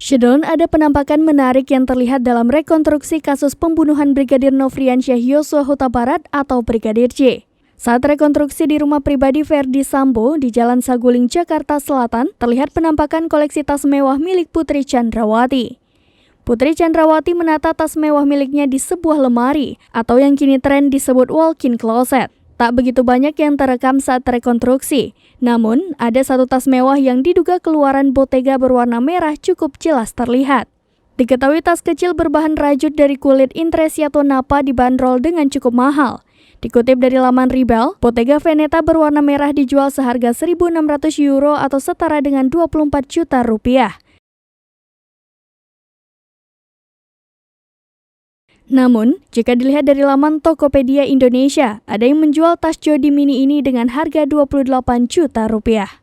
Shedon, ada penampakan menarik yang terlihat dalam rekonstruksi kasus pembunuhan Brigadir Nofriansyah Yosua Huta Barat atau Brigadir J. Saat rekonstruksi di rumah pribadi Verdi Sambo di Jalan Saguling, Jakarta Selatan, terlihat penampakan koleksi tas mewah milik Putri Chandrawati. Putri Chandrawati menata tas mewah miliknya di sebuah lemari atau yang kini tren disebut walk-in closet. Tak begitu banyak yang terekam saat rekonstruksi, namun ada satu tas mewah yang diduga keluaran Bottega berwarna merah cukup jelas terlihat. Diketahui tas kecil berbahan rajut dari kulit Intrecciato Nappa dibanderol dengan cukup mahal. Dikutip dari laman Rebel, Bottega Veneta berwarna merah dijual seharga €1.600 atau setara dengan 24 juta rupiah. Namun, jika dilihat dari laman Tokopedia Indonesia, ada yang menjual tas Jody Mini ini dengan harga 28 juta rupiah.